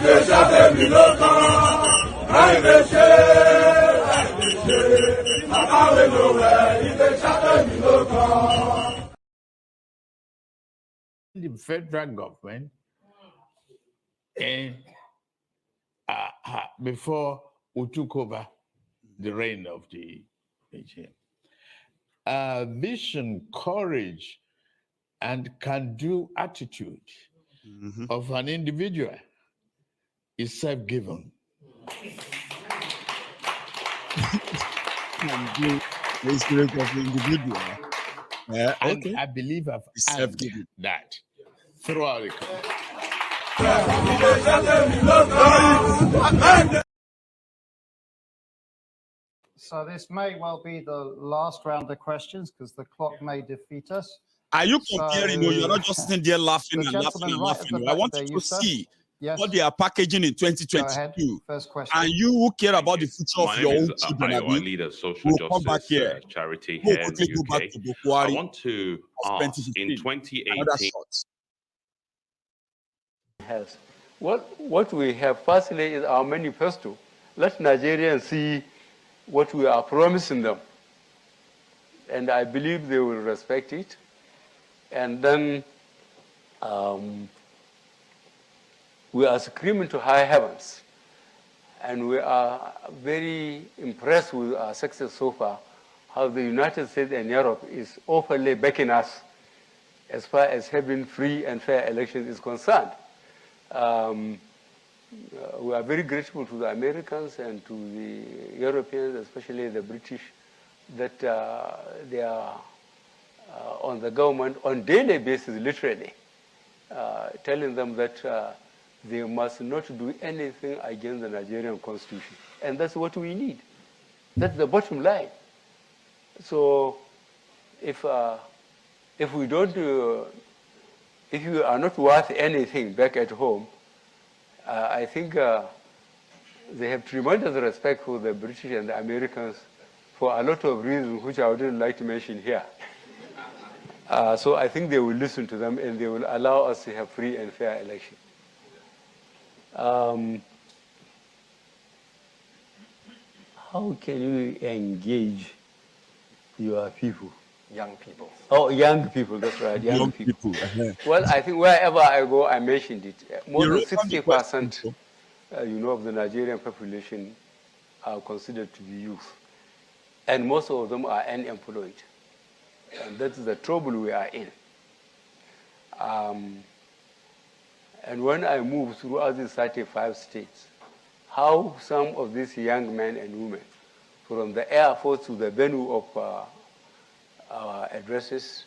The federal government, and before we took over the reign of the regime, vision, courage, and can-do attitude of an individual is self-given. The spirit of the individual. And Okay. I believe I've earned that throughout the country. So this may well be the last round of questions because the clock may defeat us. Are you comparing? So, You're not just sitting there laughing the and laughing gentleman and right at laughing. the I back want there, you you, to sir? see Yes. what they are packaging in Go ahead. 2022. First question. And you who care about the future My of name your is own children, Ayo. I Abi, lead a social will come back justice here. charity We'll here in quickly the go back UK. to I Buhari want to of ask, in 2015. Another 2018, has. What we have firstly is our manifesto. Let Nigerians see what we are promising them. And I believe they will respect it. And then we are screaming to high heavens. And we are very impressed with our success so far, how the United States and Europe is openly backing us as far as having free and fair elections is concerned. We are very grateful to the Americans and to the Europeans, especially the British, that they are on the government on daily basis, literally, telling them that they must not do anything against the Nigerian constitution. And that's what we need. That's the bottom line. So if we don't, if you are not worth anything back at home, I think they have tremendous respect for the British and the Americans for a lot of reasons, which I wouldn't like to mention here. So I think they will listen to them and they will allow us to have free and fair election. How can you engage your people? Young people. Oh, young people, that's right, young people. Well, I think wherever I go, I mentioned it. More than 60%, of the Nigerian population are considered to be youth. And most of them are unemployed. And that's the trouble we are in. And when I move throughout these 35 states, how some of these young men and women, from the Air Force to the venue of our addresses,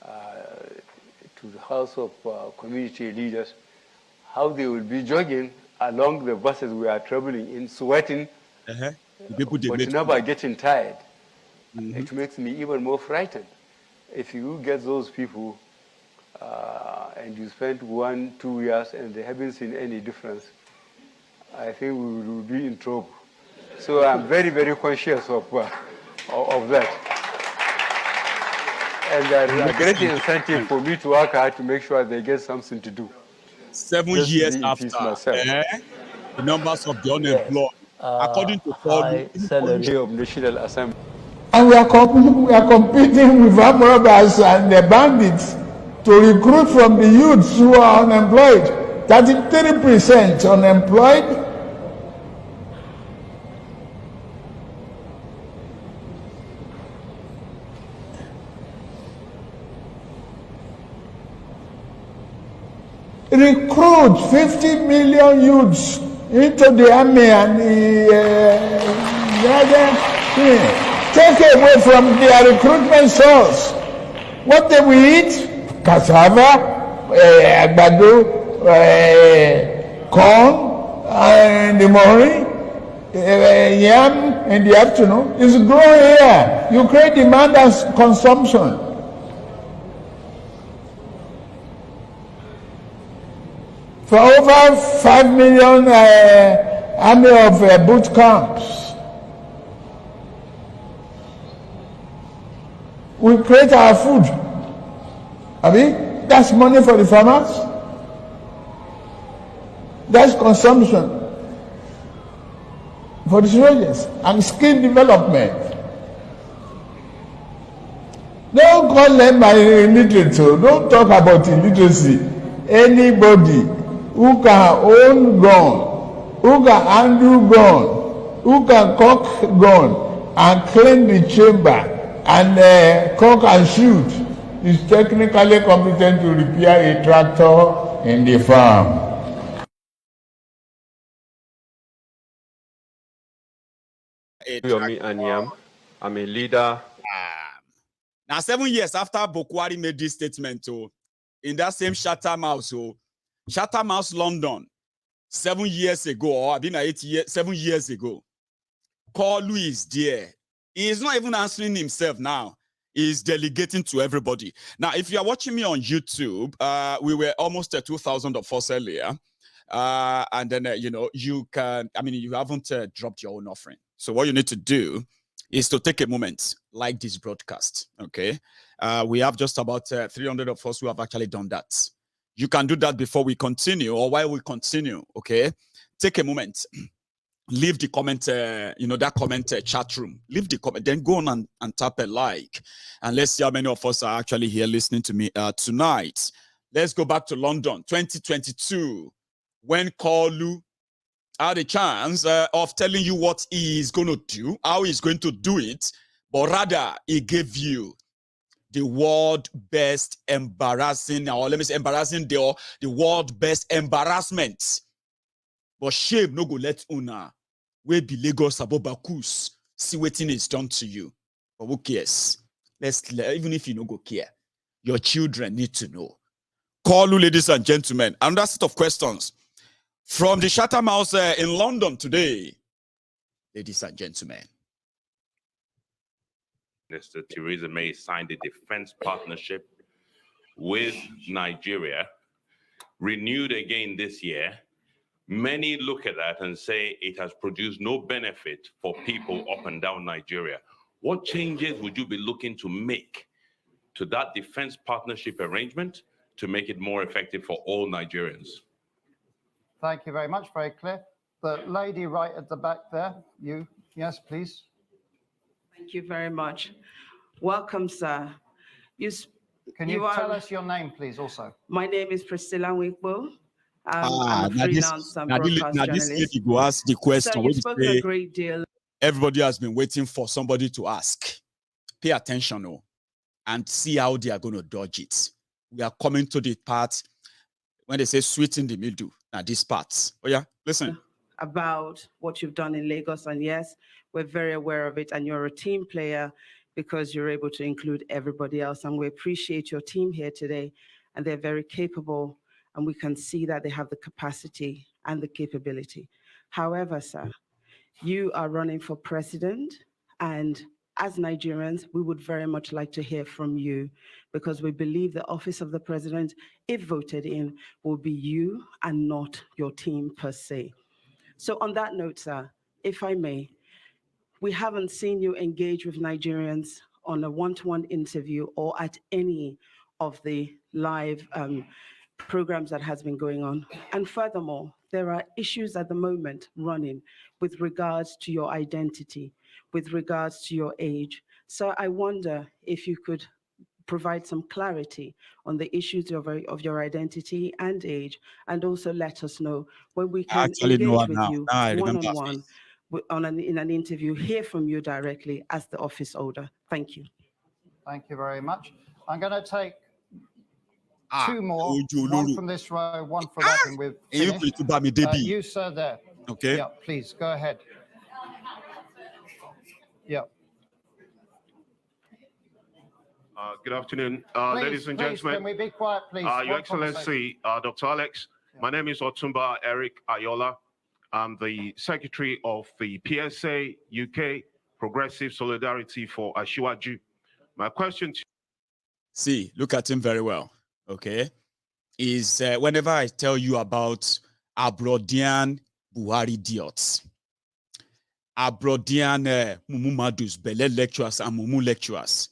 to the House of Community Leaders, how they will be jogging along the buses we are traveling in, sweating, but never getting tired. It makes me even more frightened. If you get those people and you spend 1-2 years and they haven't seen any difference, I think we will be in trouble. So I'm very, very conscious of that. And there is a great incentive for me to work hard to make sure they get something to do. 7 years after, the numbers of the unemployed, according to high salary of National Assembly. And we are competing with armed robbers and the bandits to recruit from the youths who are unemployed. 33% unemployed. Recruit 50 million youths into the army and take away from their recruitment source. What they will eat? Cassava, àgbàdo, corn in the morning, yam in the afternoon. It's growing here. You create demand and consumption. For over 5 million army of boot camps. We create our food. Abi, that's money for the farmers. That's consumption for the soldiers and skill development. Don't call them illiterate. Don't talk about illiteracy. Anybody who can own gun, who can handle gun, who can cock gun and clean the chamber and cock and shoot is technically competent to repair a tractor in the farm. I'm a leader. Now, 7 years after Buhari made this statement, in that same Chatham House, Chatham House, London, 7 years ago, or 7 years ago, Kalu is there. He is not even answering himself now. He's delegating to everybody. Now, if you are watching me on YouTube, we were almost at 2,000 of us earlier. And then, you can, you haven't dropped your own offering. So what you need to do is to take a moment, like this broadcast, okay? We have just about 300 of us who have actually done that. You can do that before we continue or while we continue, okay? Take a moment. Leave the comment, that comment chat room. Leave the comment, then go on and tap a like. And let's see how many of us are actually here listening to me tonight. Let's go back to London, 2022, when Kalu had a chance of telling you what he is going to do, how he's going to do it, but rather he gave you the world best embarrassing, or let me say embarrassing, the world best embarrassment. But shame no go let una we be Lagos Abobakus see what is done to you. But who cares? Even if you no go care, your children need to know. Kalu, ladies and gentlemen, another set of questions from the Chatham House in London today, ladies and gentlemen. Mr. Theresa May signed a defense partnership with Nigeria, renewed again this year. Many look at that and say it has produced no benefit for people up and down Nigeria. What changes would you be looking to make to that defense partnership arrangement to make it more effective for all Nigerians? Thank you very much. Very clear. The lady right at the back there, you. Yes, please. Thank you very much. Welcome, sir. Can you tell us your name, please, also? My name is Priscilla Wigbo. I'm a freelance broadcast now journalist. This lady go ask the question. So you've spoken a great deal. Everybody has been waiting for somebody to ask. Pay attention, and see how they are going to dodge it. We are coming to the part when they say sweet in the middle. Now, this part. Oh, yeah, listen. About what you've done in Lagos, and yes, we're very aware of it, and you're a team player because you're able to include everybody else, and we appreciate your team here today, and they're very capable, and we can see that they have the capacity and the capability. However, sir, you are running for president, and as Nigerians, we would very much like to hear from you because we believe the office of the president, if voted in, will be you and not your team per se. So on that note, sir, if I may, we haven't seen you engage with Nigerians on a one-to-one interview or at any of the live programs that has been going on. And furthermore, there are issues at the moment running with regards to your identity, with regards to your age. So I wonder if you could provide some clarity on the issues of your identity and age, and also let us know when we can engage with you one-on-one in an interview, hear from you directly as the office holder. Thank you. Thank you very much. I'm going to take two more, one from this row, one from that, and we've finished. You, sir, there. Okay. Yeah, please, go ahead. Yeah. Good afternoon, ladies and gentlemen. Can we be quiet, please? Your Excellency, Dr. Alex, my name is Otumba Eric Ayola. I'm the Secretary of the PSA UK, Progressive Solidarity for Ashiwaju. My question to see, look at him very well, okay? Is whenever I tell you about Abrodian Buhari idiots, Abrodian Mumumadus, Bele lecturers and Mumu lecturers,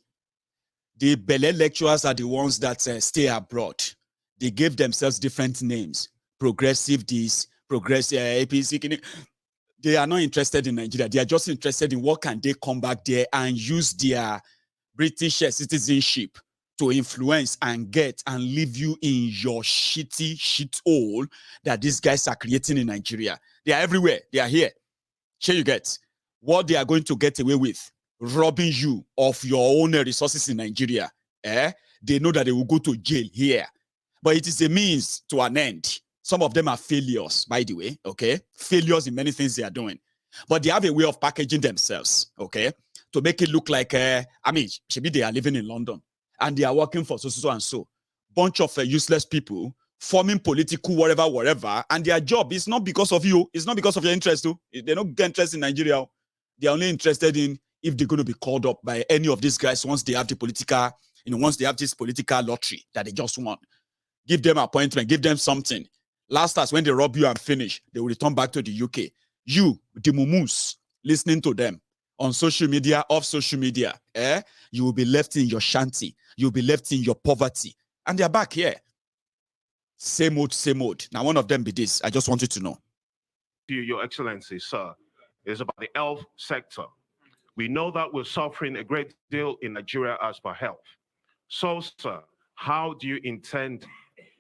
the Bele lecturers are the ones that stay abroad. They gave themselves different names. Progressive this, progress, APC. They are not interested in Nigeria. They are just interested in what can they come back there and use their British citizenship to influence and get and leave you in your shitty shithole that these guys are creating in Nigeria. They are everywhere. They are here. Sure, you get what they are going to get away with, robbing you of your own resources in Nigeria. They know that they will go to jail here, but it is a means to an end. Some of them are failures, by the way, okay? Failures in many things they are doing. But they have a way of packaging themselves, okay? To make it look like, maybe they are living in London and they are working for so and so. Bunch of useless people forming political whatever, and their job is not because of you. It's not because of your interest, too. They don't get interest in Nigeria. They're only interested in if they're going to be called up by any of these guys once they have the political, once they have this political lottery that they just want. Give them appointment, give them something. Last as when they rob you and finish, they will return back to the UK. You, the mumus, listening to them on social media, off social media, you will be left in your shanty. You'll be left in your poverty. And they're back here. Same old, same old. Now, one of them be this. I just wanted to know. Your Excellency, sir, is about the health sector. We know that we're suffering a great deal in Nigeria as per health. So, sir, how do you intend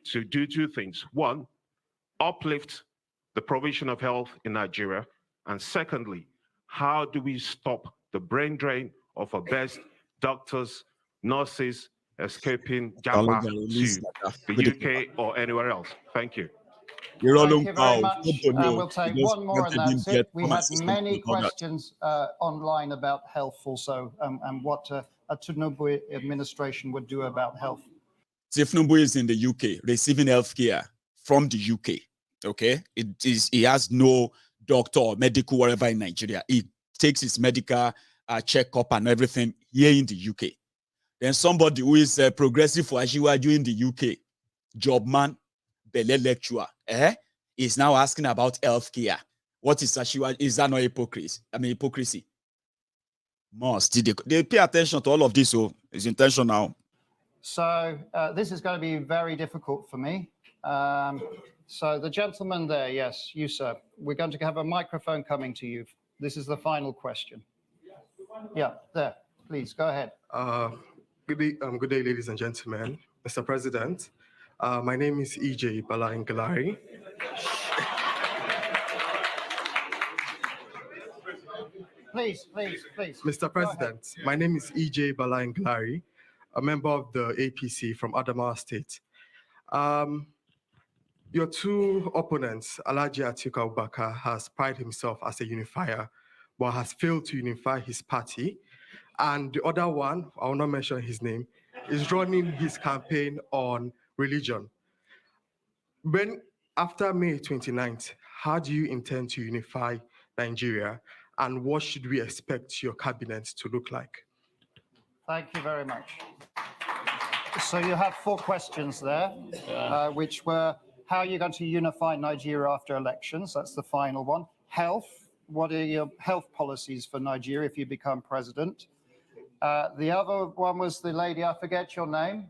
to do two things? One, uplift the provision of health in Nigeria. And secondly, how do we stop the brain drain of our best doctors, nurses escaping Japa to the UK or anywhere else? Thank you. Thank you very much. We'll take one more and that's it. We had many questions online about health also and what a Tinubu administration would do about health. Tinubu is in the UK receiving healthcare from the UK. Okay, he has no doctor or medical whatever in Nigeria. He takes his medical checkup and everything here in the UK. Then somebody who is progressive for Ashiwaju in the UK, job man, Bele lecturer, is now asking about healthcare. What is Ashiwaju? Is that not hypocrisy? Hypocrisy. They pay attention to all of this, so it's intentional. So this is going to be very difficult for me. So the gentleman there, yes, you, sir. We're going to have a microphone coming to you. This is the final question. Yeah, there. Please, go ahead. Good day, ladies and gentlemen. Mr. President, my name is EJ Balangalari. Please. Mr. President, my name is EJ Balangalari, a member of the APC from Adamawa State. Your two opponents, Alhaji Atiku Abubakar, has prided himself as a unifier, but has failed to unify his party. And the other one, I will not mention his name, is running his campaign on religion. After May 29th, how do you intend to unify Nigeria, and what should we expect your cabinet to look like? Thank you very much. So you have 4 questions there, which were, how are you going to unify Nigeria after elections? That's the final one. Health, what are your health policies for Nigeria if you become president? The other one was the lady, I forget your name.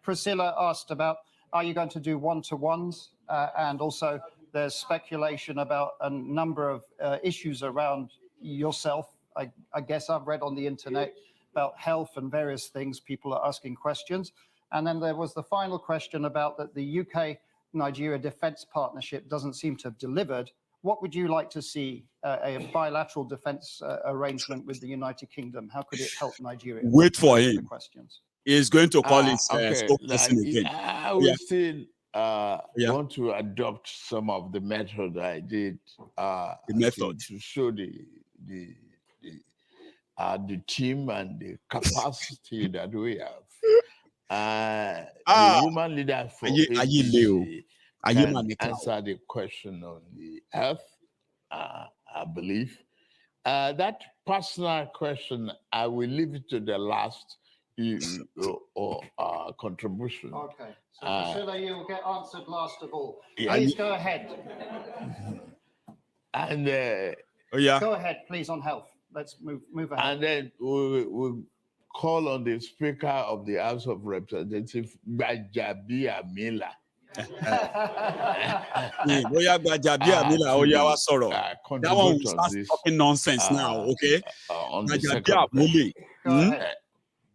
Priscilla asked about, are you going to do one-to-ones? And also there's speculation about a number of issues around yourself. I guess I've read on the internet about health and various things. People are asking questions. And then there was the final question about that the UK-Nigeria defense partnership doesn't seem to have delivered. What would you like to see a bilateral defense arrangement with the United Kingdom? How could it help Nigeria? Wait for him. Questions. He's going to call his spokesperson again. I will still want to adopt some of the method I did to show the team and the capacity that we have. The woman leader for APC can answer the question on the health, I believe. That personal question, I will leave it to the last contribution. Okay, so Priscilla, you'll get answered last of all. Please go ahead. And go ahead, please, on health. Let's move ahead. And then we'll call on the Speaker of the House of Representatives, Gbajabiamila. That one will start talking nonsense now, okay? On the second question.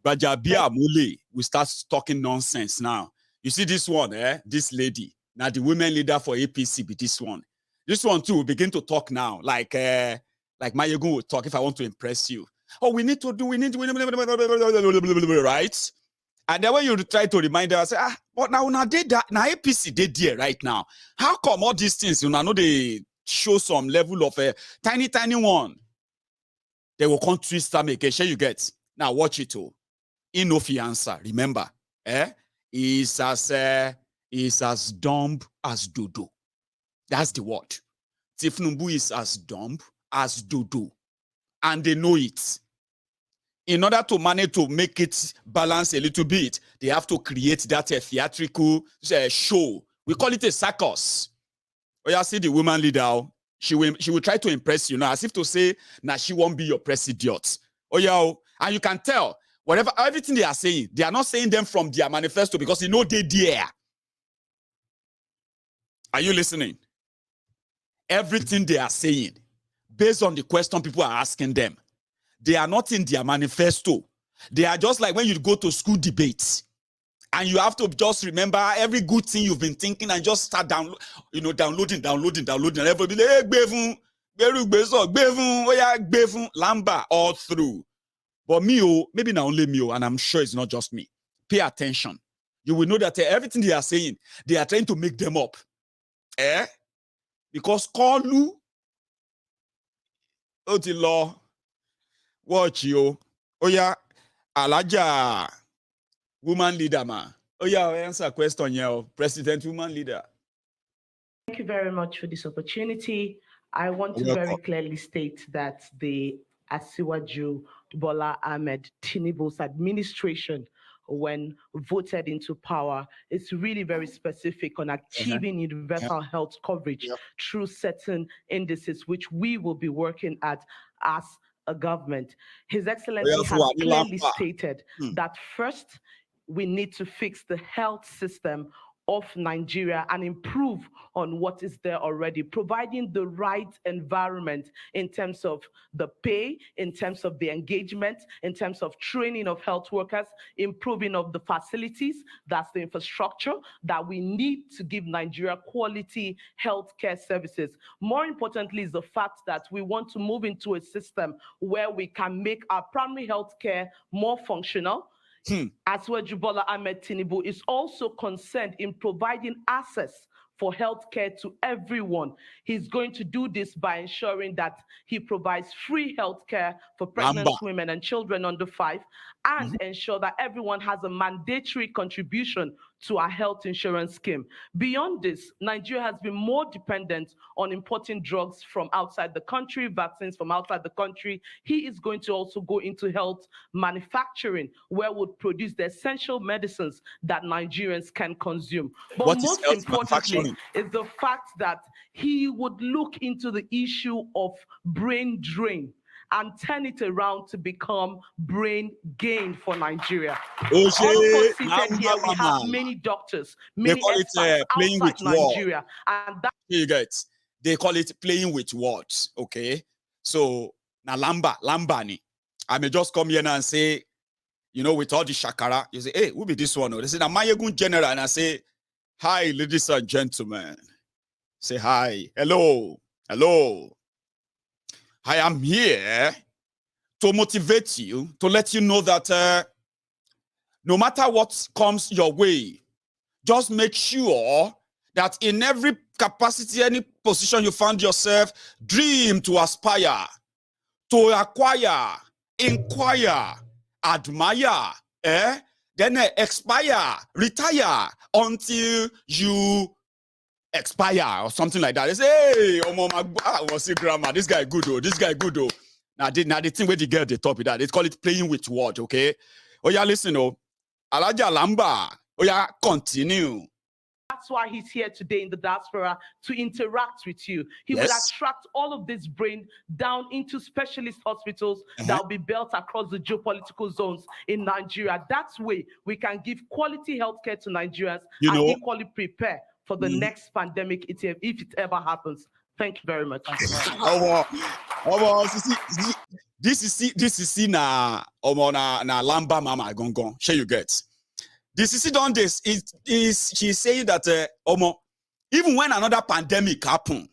Bajabia Mule will start talking nonsense now. You see this one, this lady, now the women leader for APC be this one. This one too will begin to talk now, like Mayegun will talk if I want to impress you. Oh, we need, right? And then when you try to remind her, I say, but now did that, now APC did there right now. How come all these things, you know they show some level of a tiny one? They will come twist them again. Sure you get. Now watch it all. Inofi answer. Remember, is as dumb as dodo. That's the word. Tinubu is as dumb as dodo, and they know it. In order to manage to make it balance a little bit, they have to create that theatrical show. We call it a circus. Oh, yeah, see the woman leader. She will try to impress you now, as if to say, nah, she won't be your president. Oh, yeah, and you can tell. Everything they are saying, they are not saying them from their manifesto because you know they dare. Are you listening? Everything they are saying, based on the question people are asking them, they are not in their manifesto. They are just like when you go to school debates and you have to just remember every good thing you've been thinking and just start downloading. And everybody be like, hey, Lamba all through. But me, maybe not only me, and I'm sure it's not just me. Pay attention. You will know that everything they are saying, they are trying to make them up. Because Kolu, oh the law, watch you. Oh yeah, Alaja, woman leader man. Oh yeah, I'll answer a question here, President woman leader. Thank you very much for this opportunity. I want to very clearly state that the Asiwaju Bola Ahmed Tinubu's administration, when voted into power, is really very specific on achieving universal health coverage through certain indices, which we will be working at as a government. His Excellency has clearly stated that first, we need to fix the health system of Nigeria and improve on what is there already, providing the right environment in terms of the pay, in terms of the engagement, in terms of training of health workers, improving of the facilities, that's the infrastructure that we need to give Nigeria quality healthcare services. More importantly is the fact that we want to move into a system where we can make our primary healthcare more functional. Asiwaju Bola Ahmed Tinubu is also concerned in providing access for healthcare to everyone. He's going to do this by ensuring that he provides free healthcare for pregnant women and children under 5, and ensure that everyone has a mandatory contribution to our health insurance scheme. Beyond this, Nigeria has been more dependent on importing drugs from outside the country, vaccines from outside the country. He is going to also go into health manufacturing, where we'll produce the essential medicines that Nigerians can consume. But most importantly is the fact that he would look into the issue of brain drain and turn it around to become brain gain for Nigeria. All of us seated here, we have many doctors, many experts outside Nigeria. And that you guys, they call it playing with words, okay? So, now Lambani. I may just come here now and say, you know, with all the shakara, you say, hey, who be this one? They say, now Mayegun General, and I say, hi, ladies and gentlemen. Say hi, hello. I am here to motivate you, to let you know that no matter what comes your way, just make sure that in every capacity, any position you find yourself, dream to aspire, to acquire, inquire, admire, then expire, retire until you expire or something like that. They say, hey, I was see grammar. This guy good, this guy good. Now the thing where the girl they top with that, they call it playing with words, okay? Oh yeah, listen, Alaja Lamba. Oh yeah, continue. That's why he's here today in the diaspora, to interact with you. He will attract all of this brain down into specialist hospitals that will be built across the geopolitical zones in Nigeria. That way, we can give quality healthcare to Nigerians and equally prepare for the next pandemic if it ever happens. Thank you very much. This is na lamba mama gongon. Sure you get. This is done this is she's saying that even when another pandemic happen,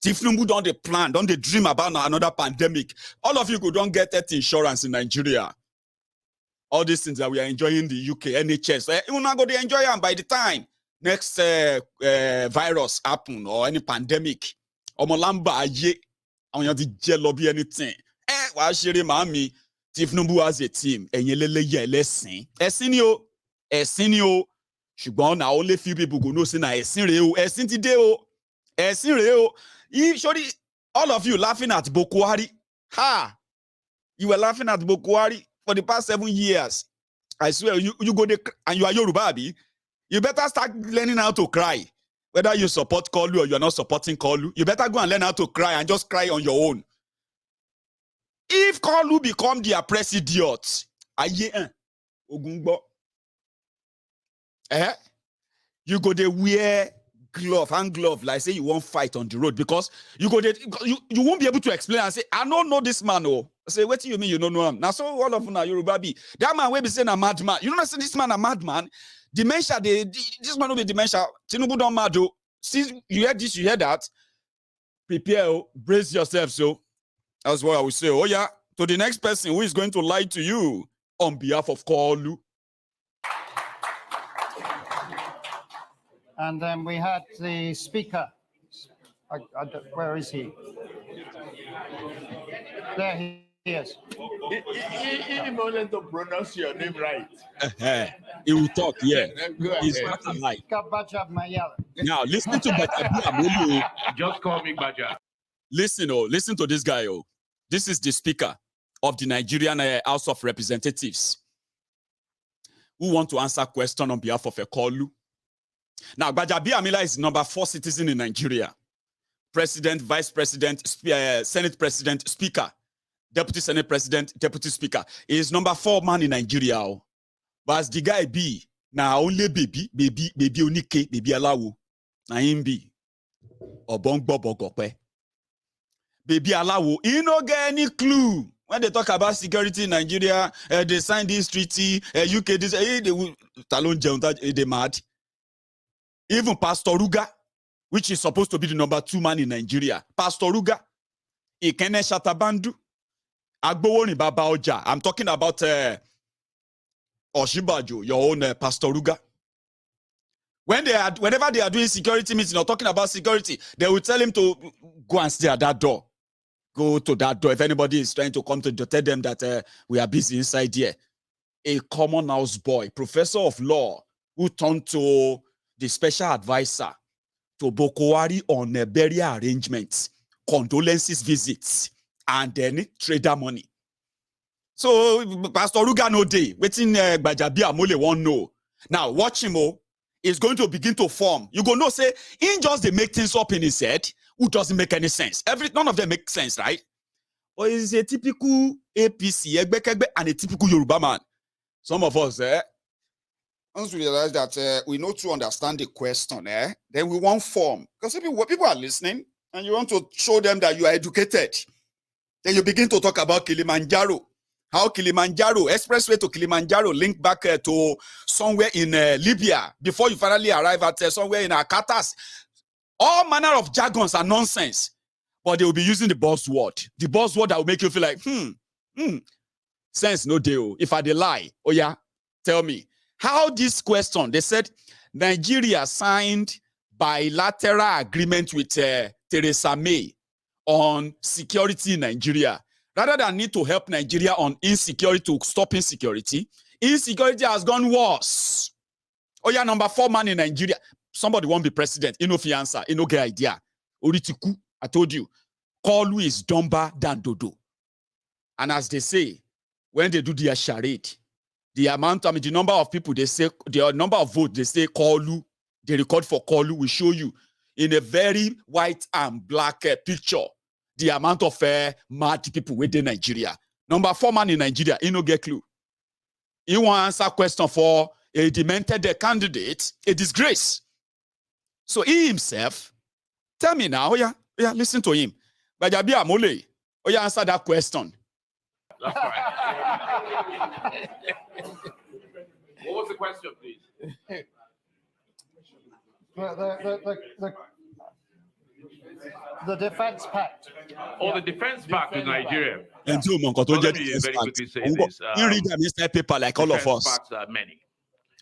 Tinubu don't they plan, don't they dream about another pandemic. All of you go don't get that insurance in Nigeria. All these things that we are enjoying in the UK, NHS, you not go to enjoy them by the time next virus happen or any pandemic. Omolamba ye, on your DJ lobby anything. Why share mami? Tinubu has a team, and yelele ye lesson. Esinio, ṣùgbọ́n na only few people go know say na esin re o, esin ti de o, esin re o. Surely all of you laughing at Buhari. Ha! You were laughing at Buhari for the past 7 years. I swear, you go there and you are Yoruba, abi. You better start learning how to cry. Whether you support Kolu or you are not supporting Kolu, you better go and learn how to cry and just cry on your own. If Kolu become their president, Ogungbo. You go there wear hand glove, like say you won't fight on the road because you go there, you won't be able to explain and say, I don't know this man. Oh, I say, what do you mean you don't know him? Now, so all of you Yoruba be that man will be saying a madman. You don't say this man a madman. Dementia, this man will be dementia. Tinubu don't mad. See, you hear this, you hear that. Prepare, brace yourself. So that's what I will say. Oh yeah, to the next person who is going to lie to you on behalf of Kolu. And then we had the speaker. Where is he? There he is. He wanted to pronounce your name right. He will talk, yeah. He's not alike. Now, listen to Baja. Just call me Baja. Listen to this guy. This is the speaker of the Nigerian House of Representatives who want to answer question on behalf of Kolu. Now, Gbajabiamila is number 4 citizen in Nigeria. President, Vice President, Senate President, Speaker, Deputy Senate President, Deputy Speaker. He is number 4 man in Nigeria. But as the guy be, now only baby onike, baby alawo. Na him be. Obongbo bogope. Baby alawo, he no get any clue. When they talk about security in Nigeria, they signed this treaty, UK, this, they will talon jeunta, they mad. Even Pastor Ruga, which is supposed to be the number 2 man in Nigeria. Pastor Ruga, Ikene Shatabandu, Agbowoni Baba Oja. I'm talking about Oshibajo, your own Pastor Ruga. Whenever they are doing security meeting or talking about security, they will tell him to go and stay at that door. Go to that door. If anybody is trying to come to tell them that we are busy inside here. A common house boy, professor of law, who turned to the special advisor to Buhari on burial arrangements, condolences visits, and then trader money. So Pastor Ruga no day, waiting Gbajabiamila won't know. Now watch him, is going to begin to form. You go know say, he just they make things up in his head, who doesn't make any sense. None of them make sense, right? Or is a typical APC, and a typical Yoruba man. Some of us, once we realize that we know to understand the question, then we won't form. Because people are listening and you want to show them that you are educated. Then you begin to talk about Kilimanjaro. How Kilimanjaro, expressway to Kilimanjaro, link back to somewhere in Libya before you finally arrive at somewhere in Akatas. All manner of jargons are nonsense. But they will be using the buzzword. The buzzword that will make you feel like, sense no deal. If I lie, oh yeah, tell me. How this question, they said Nigeria signed bilateral agreement with Theresa May on security in Nigeria. Rather than need to help Nigeria on insecurity to stop insecurity, insecurity has gone worse. Oh yeah, number 4 man in Nigeria. Somebody won't be president. You know if you answer, you know get idea. Oritiku, I told you, Kolu is dumber than Dodo. And as they say, when they do their charade, the amount, the number of people they say, the number of votes they say Kolu, they record for Kolu will show you in a very white and black picture the amount of mad people within Nigeria. Number 4 man in Nigeria, he no get clue. He want answer question for a demented candidate, a disgrace. So he himself, tell me now, listen to him. Bajabi Amole, answer that question. That's right. What was the question, please? The defense pact. Oh, the defense pact with Nigeria. And so let me very quickly say this. You read them inside paper like all of us. Pacts are many.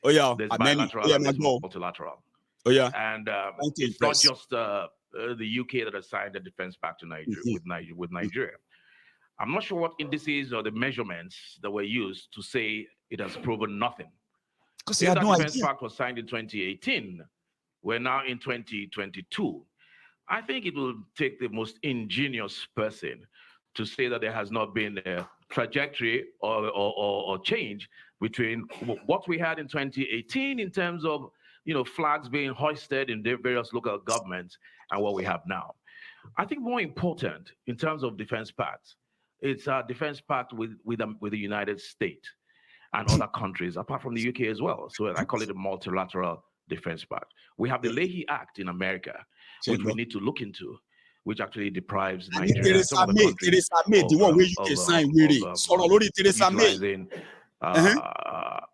Oh yeah, there's bilateral and there's multilateral. Oh yeah, and it's not just the UK that has signed the defense pact to Nigeria with Nigeria. I'm not sure what indices or the measurements that were used to say it has proven nothing. Because the defense pact was signed in 2018, we're now in 2022. I think it will take the most ingenious person to say that there has not been a trajectory or change between what we had in 2018 in terms of flags being hoisted in various local governments and what we have now. I think more important in terms of defense pacts, it's a defense pact with the United States and other countries apart from the UK as well. So I call it a multilateral defense pact. We have the Leahy Act in America, which we need to look into, which actually deprives Nigeria and some other countries utilizing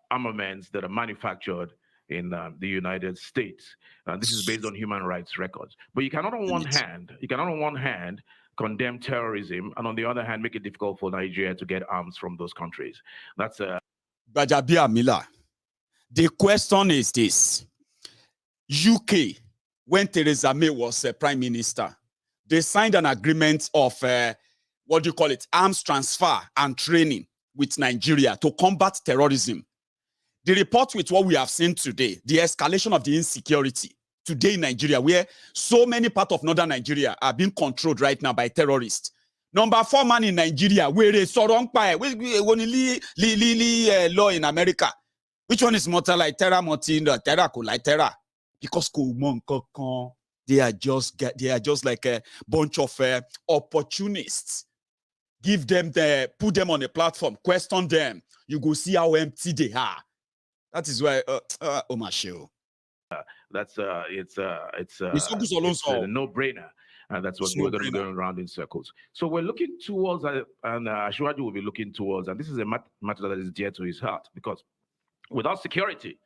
armaments that are manufactured in the United States. This is based on human rights records. But you cannot on one hand condemn terrorism and on the other hand make it difficult for Nigeria to get arms from those countries. That's Bajabia Mila. The question is this. UK, when Theresa May was prime minister, they signed an agreement of arms transfer and training with Nigeria to combat terrorism. The report with what we have seen today, the escalation of the insecurity today in Nigeria, where so many parts of northern Nigeria are being controlled right now by terrorists. Number 4 man in Nigeria, where is Sorong Pai, law in America. Which one is more like terror, terror, like terror? Because they are just like a bunch of opportunists. Give them put them on a platform, question them. You go see how empty they are. That is why it's a no-brainer, and that's what we're going to be going around in circles. So we're looking towards, and Ashwaju will be looking towards, and this is a matter that is dear to his heart, because without security,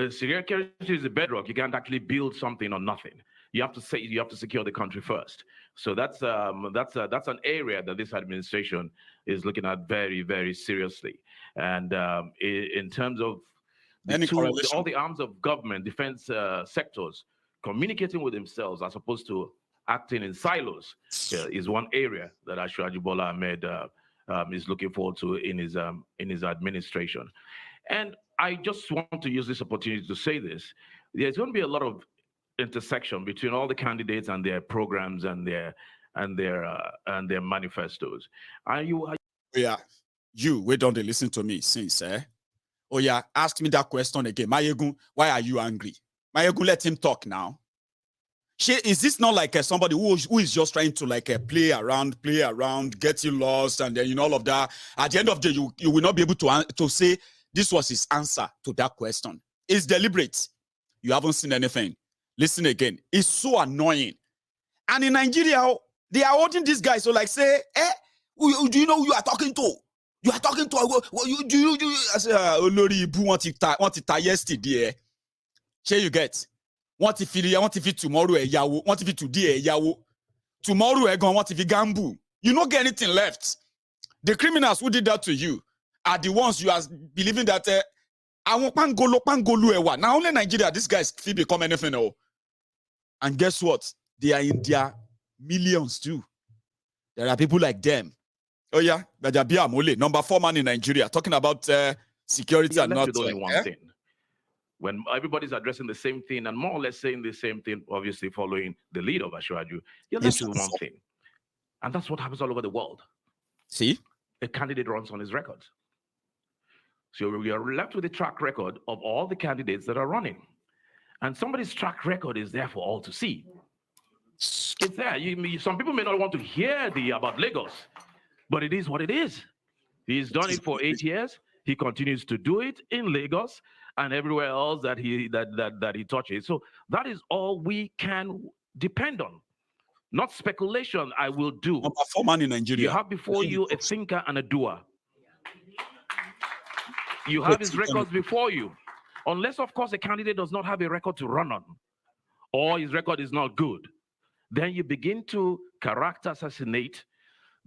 security is the bedrock. You can't actually build something on nothing. You have to secure the country first. So that's an area that this administration is looking at very, very seriously. And in terms of all the arms of government, defense sectors communicating with themselves as opposed to acting in silos is one area that Ashwaju Bola Ahmed is looking forward to in his administration. And I just want to use this opportunity to say this. There's going to be a lot of intersection between all the candidates and their programs and their manifestos. You don't listen to me since, Oh yeah, ask me that question again. Mayegun, why are you angry? Mayegun, let him talk now. Is this not like somebody who is just trying to play around, get you lost, and then all of that? At the end of the day, you will not be able to say this was his answer to that question. It's deliberate. You haven't seen anything. Listen again. It's so annoying. And in Nigeria, they are holding this guy. So say, do you know who you are talking to? You are talking to, I say, Olori Ibu want it yesterday. Share you get. Want if tomorrow want if today tomorrow gone, want if gamble. You don't get anything left. The criminals who did that to you are the ones you are believing that now only Nigeria, these guys feel become anything. And guess what? They are in their millions too. There are people like them. Oh yeah, Bajabia Mole, number 4 man in Nigeria, talking about security and not only one thing. When everybody's addressing the same thing and more or less saying the same thing, obviously following the lead of Ashwaju, you're left with one thing. And that's what happens all over the world. See? A candidate runs on his records. So we are left with a track record of all the candidates that are running. And somebody's track record is there for all to see. It's there. Some people may not want to hear about Lagos, but it is what it is. He's done it for 8 years. He continues to do it in Lagos. and everywhere else that he touches. So that is all we can depend on. Not speculation. I will do. Number 4 man in Nigeria. You have before you a thinker and a doer. You have his records before you. Unless, of course, a candidate does not have a record to run on, or his record is not good, then you begin to character assassinate,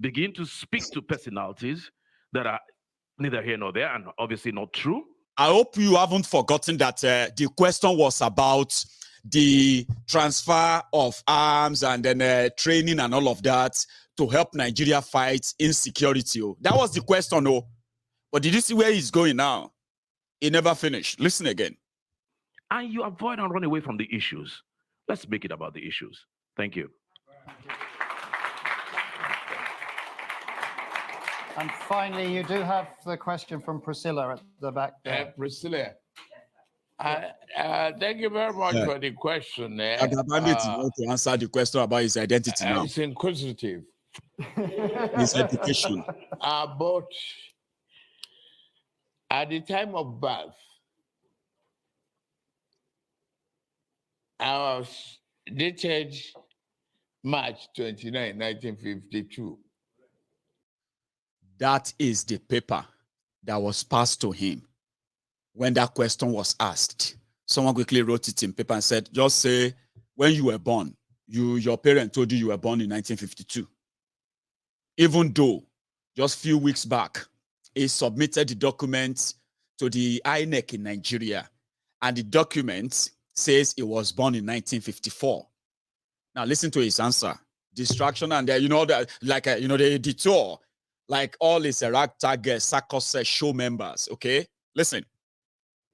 begin to speak to personalities that are neither here nor there and obviously not true. I hope you haven't forgotten that the question was about the transfer of arms and then training and all of that to help Nigeria fight insecurity. That was the question, But did you see where he's going now? He never finished. Listen again. And you avoid and run away from the issues. Let's make it about the issues. Thank you. And finally, you do have the question from Priscilla at the back there. Priscilla, thank you very much for the question. To answer the question about his identity now. It's inquisitive. His education. But at the time of birth, I was dated March 29, 1952. That is the paper that was passed to him when that question was asked. Someone quickly wrote it in paper and said, just say when you were born, your parent told you were born in 1952. Even though just a few weeks back, he submitted the document to the INEC in Nigeria, and the document says he was born in 1954. Now listen to his answer. Distraction and the detour, like all his ragtag circus show members. Okay, listen.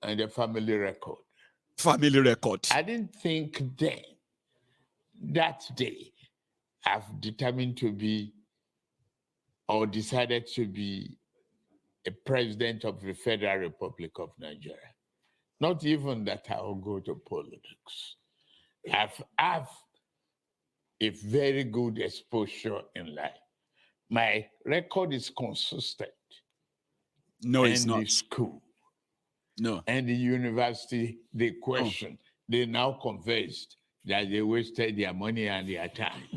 And the family record. Family record. I didn't think then, that day, I've determined to be or decided to be a president of the Federal Republic of Nigeria. Not even that I will go to politics. I have a very good exposure in life. My record is consistent. No, it's not. The school. No. And the university, they question. They now convinced that they wasted their money and their time.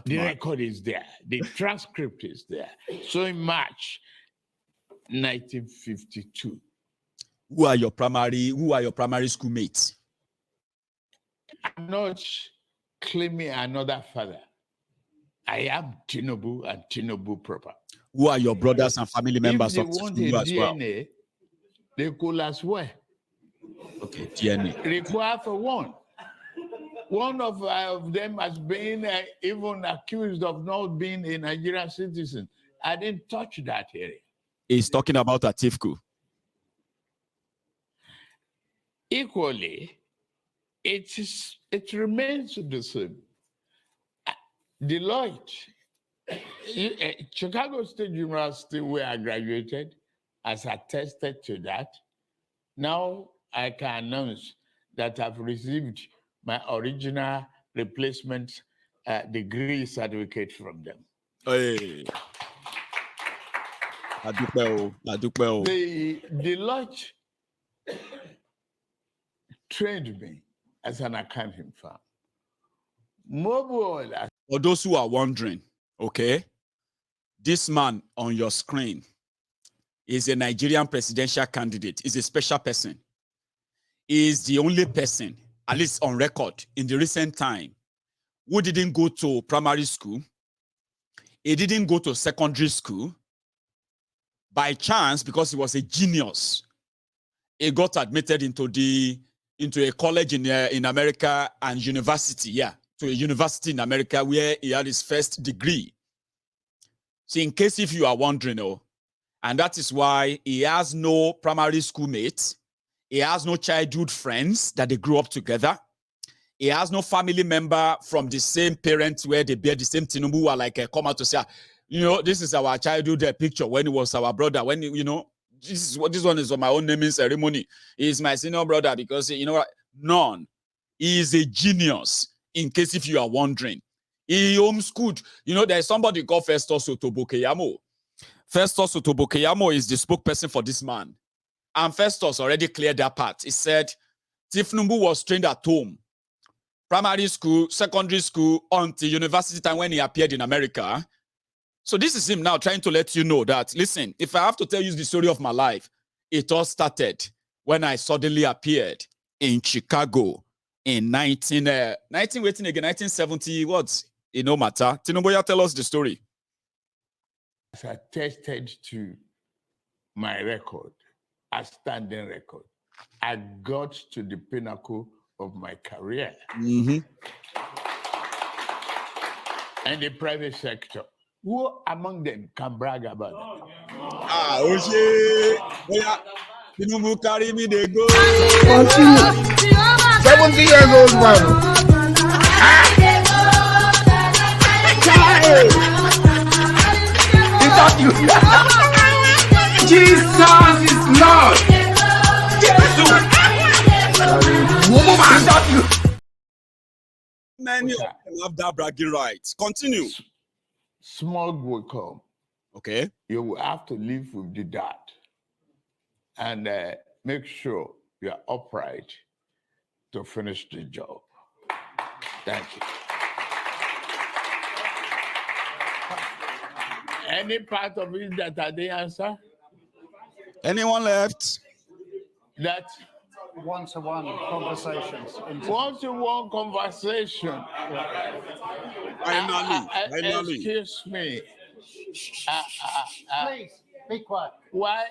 The record is there. The transcript is there. So in March 1952. Who are your primary schoolmates? I'm not claiming another father. I am Tinubu and Tinubu proper. Who are your brothers and family members of Tinubu as well? DNA, they could as well. Okay, DNA. Require for one. One of them has been even accused of not being a Nigerian citizen. I didn't touch that area. He's talking about Atifku. Equally, it remains the same. Deloitte, Chicago State University, where I graduated, has attested to that. Now I can announce that I've received my original replacement degree certificate from them. Hey. The Deloitte trained me as an accounting firm. Mobile. For those who are wondering, okay, this man on your screen is a Nigerian presidential candidate. He's a special person. He is the only person, at least on record, in the recent time, who didn't go to primary school. He didn't go to secondary school. By chance, because he was a genius, he got admitted into a college in America and university, to a university in America where he had his first degree. So in case if you are wondering, and that is why he has no primary school mates, he has no childhood friends that they grew up together, he has no family member from the same parents where they bear the same Tinubu who are like come out to say, this is our childhood picture when he was our brother, when this one is on my own naming ceremony. He is my senior brother because none. He is a genius. In case if you are wondering, he homeschooled. There's somebody called Festus Otobokeyamo. Festus Otobokeyamo is the spokesperson for this man. And Festus already cleared that part. He said, Tinubu was trained at home, primary school, secondary school, until university time when he appeared in America. So this is him now trying to let you know that, listen, if I have to tell you the story of my life, it all started when I suddenly appeared in Chicago in 1970, what? It no matter. Tinubu, tell us the story. As I attested to my record, a standing record, I got to the pinnacle of my career. Mm-hmm. And the private sector. Who among them can brag about that? Ah, okay. Yeah. Tinubu carry me, they go. 70 years old man. Is that you? Jesus is Lord. Is that you? Many of them have that bragging rights. Continue. Smog will come. Okay. You will have to live with the dad and make sure you are upright to finish the job. Thank you. Any part of it that I didn't answer? Anyone left? That one-to-one conversations. One-to-one conversation. Finally. Excuse me. Please, be quiet. Why?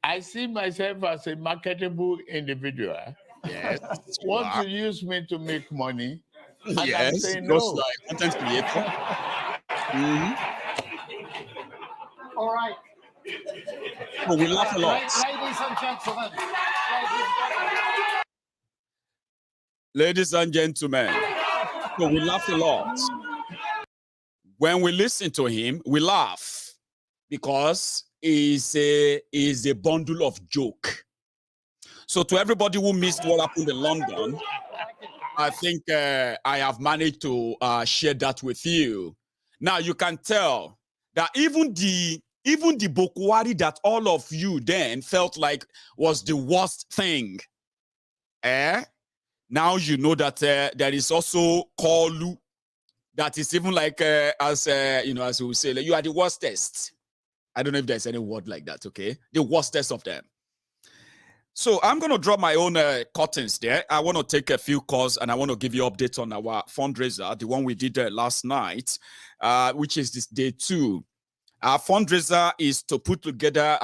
I see myself as a marketable individual. Yes. Want to use me to make money? And yes. I'm saying no. Just like content creator. Mm-hmm. All right. Oh, we laugh a lot. Ladies and gentlemen. Ladies and gentlemen. So we laugh a lot. When we listen to him, we laugh because he's a bundle of joke. So to everybody who missed what happened in London, I think I have managed to share that with you. Now you can tell that even the Buhari that all of you then felt like was the worst thing, now you know that there is also Kolu that is even like as we say, like, you are the worstest. I don't know if there's any word like that. Okay, the worstest of them. So I'm going to drop my own curtains there. I want to take a few calls and I want to give you updates on our fundraiser, the one we did last night, which is this day 2. Our fundraiser is to put together,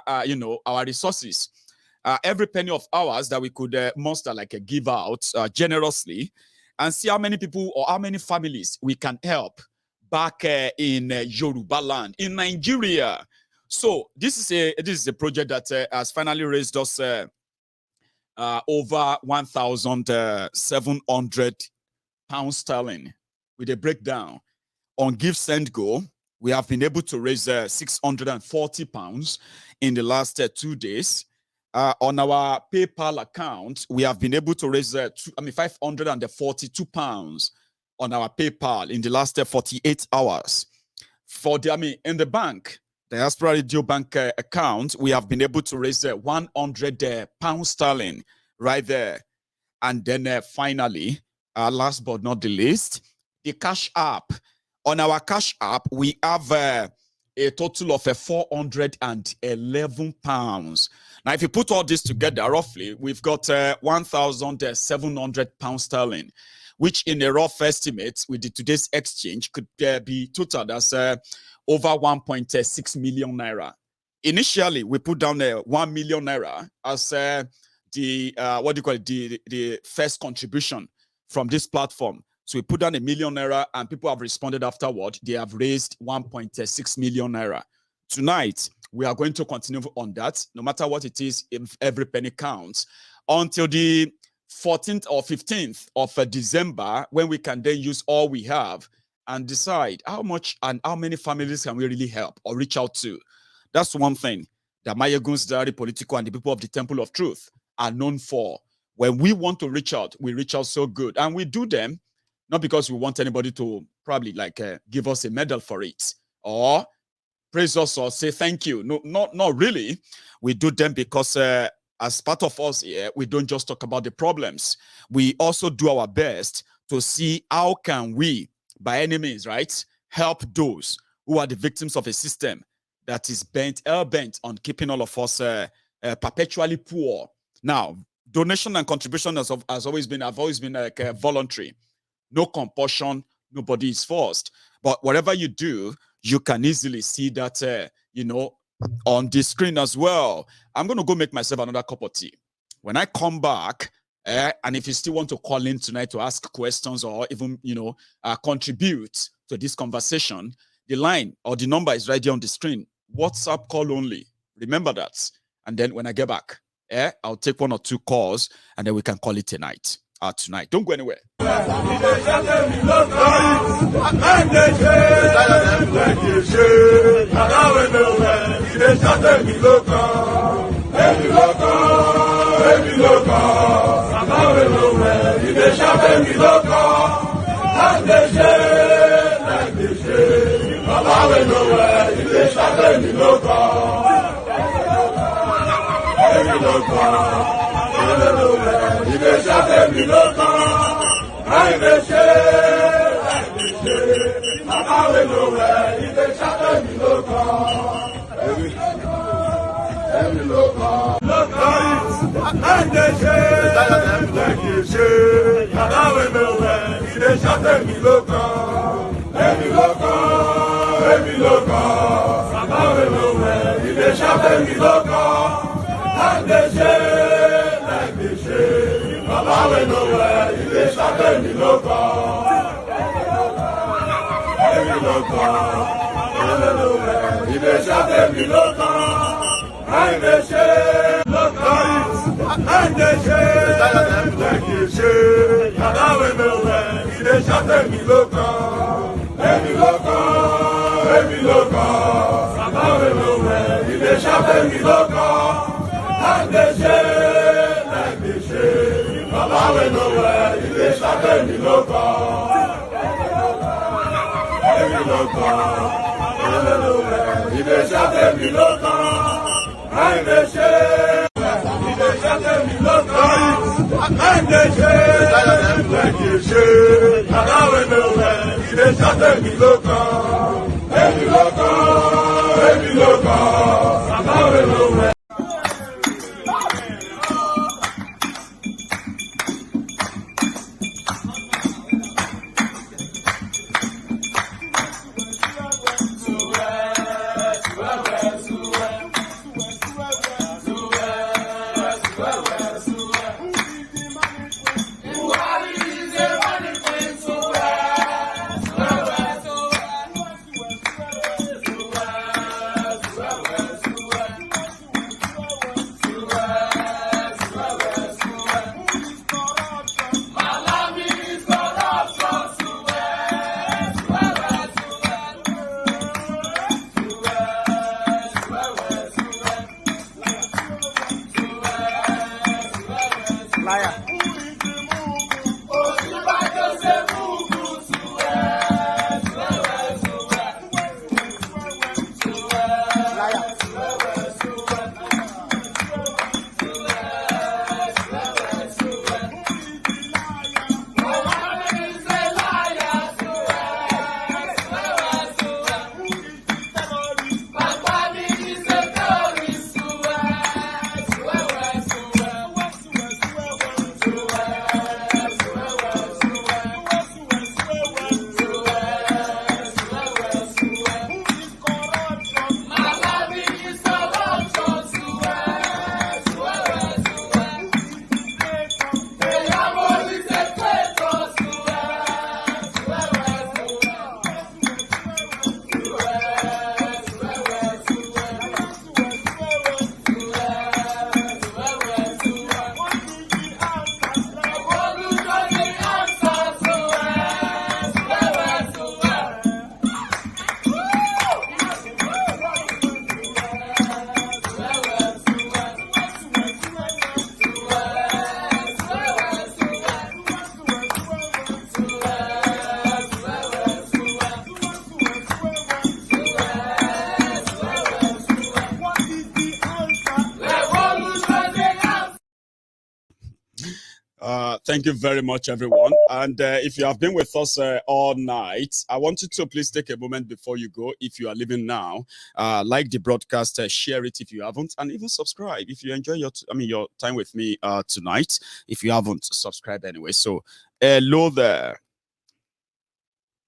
our resources. Every penny of ours that we could muster, like a give out generously, and see how many people or how many families we can help back in Yoruba land, in Nigeria. So this is a project that has finally raised us over 1,700 pounds sterling. With a breakdown on Give Send Go, we have been able to raise 640 pounds in the last 2 days. On our PayPal account, we have been able to raise 542 pounds on our PayPal in the last 48 hours. In the bank, the Diaspora Radio Bank account, we have been able to raise 100 pounds sterling right there. And then finally, last but not the least, the Cash App. On our Cash App, we have a total of 411 pounds. Now, if you put all this together, roughly, we've got 1,700 pounds sterling, which in a rough estimate with today's exchange could be totaled as over 1.6 million naira. Initially, we put down 1 million naira as the first contribution from this platform. So we put down 1 million naira and people have responded afterward. They have raised 1.6 million naira. Tonight, we are going to continue on that. No matter what it is, if every penny counts until the 14th or 15th of December, when we can then use all we have and decide how much and how many families can we really help or reach out to. That's one thing that Mayegun's Diary Political and the people of the Temple of Truth are known for. When we want to reach out, we reach out so good. And we do them not because we want anybody to probably give us a medal for it or praise us or say thank you. No, not really. We do them because as part of us here, we don't just talk about the problems. We also do our best to see how can we, by any means, right, help those who are the victims of a system that is hell-bent on keeping all of us perpetually poor. Now, donation and contribution have always been like voluntary. No compulsion, nobody is forced. But whatever you do, you can easily see that, on the screen as well. I'm going to go make myself another cup of tea. When I come back, and if you still want to call in tonight to ask questions or even, contribute to this conversation, the line or the number is right there on the screen. WhatsApp call only. Remember that. And then when I get back, I'll take 1 or 2 calls and then we can call it tonight. Don't go anywhere. Thank you very much, everyone. And if you have been with us all night, I want you to please take a moment before you go. If you are leaving now, like the broadcast, share it if you haven't, and even subscribe if you enjoy your time with me tonight. If you haven't, subscribe anyway. So, hello there.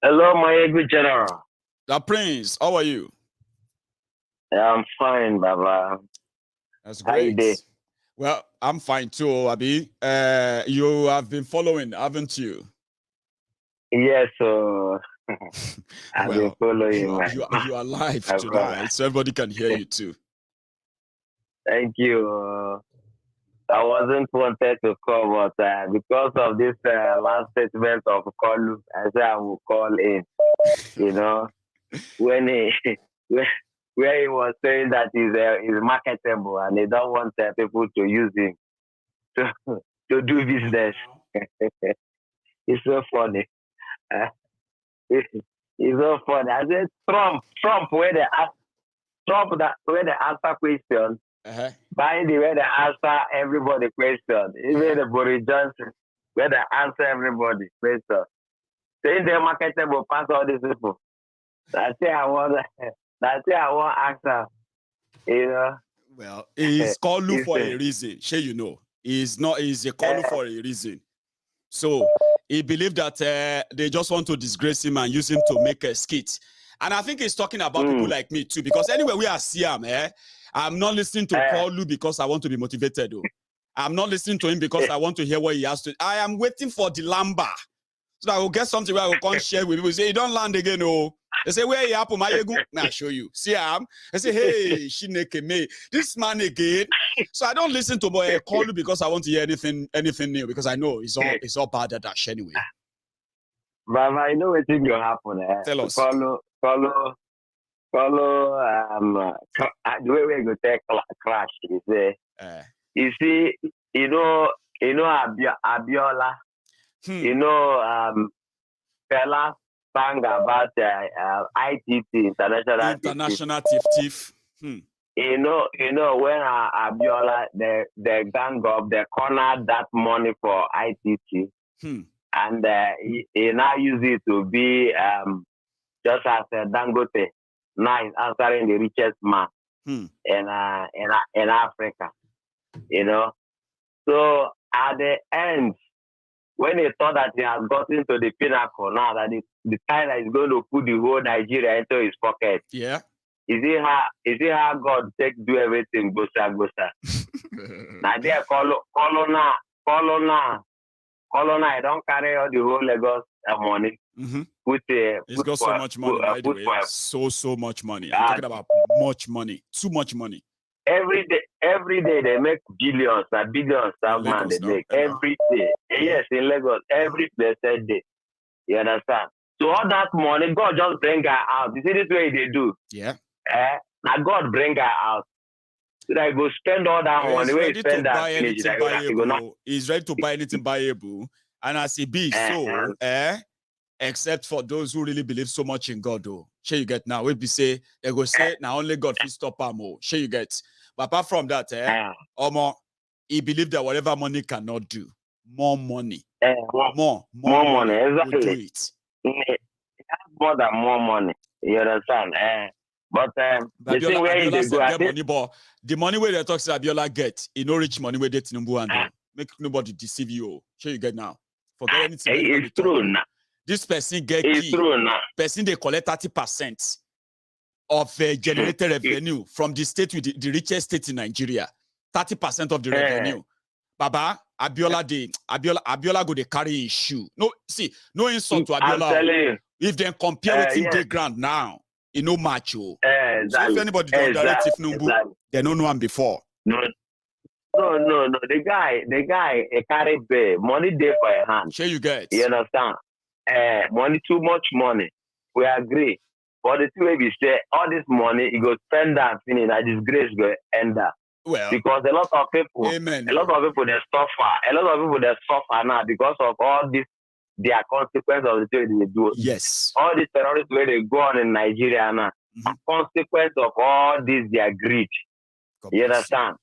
Hello, my good general. The Prince, how are you? I'm fine, Baba. That's great. Well, I'm fine too, Abi. You have been following, haven't you? Yes, so I've been following. You are live tonight, so everybody can hear you too. Thank you. I wasn't wanted to call, but because of this last statement of call, I said I will call in. You know, when where he was saying that he's marketable and they don't want people to use him to do business. It's so funny. It's so funny. I said Trump where they answer questions. By the way they answer everybody question. Even the Boris Johnson where they answer everybody question. Saying they're marketable pass all these people. That's it I want answer. You know. Well, he's called you for a reason. Sure, you know. He's a call for a reason. So he believed that they just want to disgrace him and use him to make a skit. And I think he's talking about people like me too. Because anyway, we are Siam, I'm not listening to Paulu because I want to be motivated. Though. I'm not listening to him because I want to hear what he has to. I am waiting for the lamba. So I will get something where I will come share with people. Say, you don't land again, oh. They say, where you happen, my ego? May I show you? See, I say, hey, Shineke me, this man again. So I don't listen to call you because I want to hear anything new because I know it's all bad at Dash anyway. But I know what thing will happen. Tell us. Follow. The way we go take crash is you see, you know Abiola. You know Fela sang about ITT International Tif. You know when Abiola the gang up, they cornered that money for ITT, and he now use it to be just as Dangote now is answering the richest man in Africa. You know, so at the end, when he thought that he has gotten to the pinnacle, now that the time that he's going to put the whole Nigeria into his pocket. Yeah. Is it how God take do everything gosa? Now there Colonna, I don't carry all the whole Lagos money. He's got so much money, by the way. So much money. I'm talking about much money. Too much money. Every day they make billions and billions of man they make. Every day. Yes, in Lagos, every blessed day. You understand? So all that money, God just bring her out. You see this way they do? Yeah. Now God bring her out. So that he go spend all that money. Where he spend that he's ready to buy anything buyable. And as he be except for those who really believe so much in God, though. Sure you get now. We be say they go say now only God will stop him. Sure you get. But apart from that, he believed that whatever money cannot do, more money. More money. Exactly. Will do it. More than more money. You understand? But the thing where they go get money, but the money where they talk to Abiola get, no rich money where they Tinubu and make nobody deceive you. Sure you get now. Forget anything. It's true now. This person get it's key. True now. Person they collect 30% of generated revenue from the state with the richest state in Nigeria. 30% of the revenue. Baba, Abiola go they carry his shoe. No, see, no insult to Abiola. If they compare with him day ground now, it no match you. So if anybody don't direct Tinubu, they don't know him before. No. The guy carry pay. Money there for a hand. Sure you get. You understand? Money, too much money. We agree. But the thing we say, all this money, he go spend that finish, that disgrace go end up. Well, because a lot of people, they suffer. A lot of people they suffer now because of all this, their consequence of the thing they do. Yes. All these terrorists where they go on in Nigeria now, consequence of all this, their greed. You understand?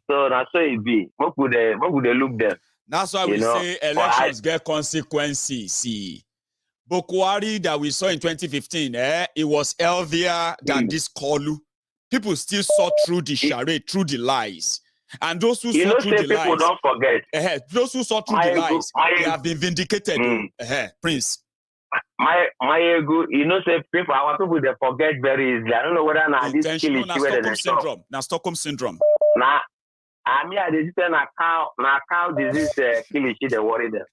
So that's so it be. What could they look them? That's why we say elections get consequences. See, Buhari that we saw in 2015, it was healthier than this Kolu. People still saw through the charade, through the lies. And those who saw through the lies, don't forget. Those who saw through the lies, they have been vindicated. Prince. My ego, say people, our people, they forget very easily. I don't know whether now this kill is Stockholm syndrome. Now Stockholm syndrome. Now, I mean, I just say na cow disease kill is they worry them.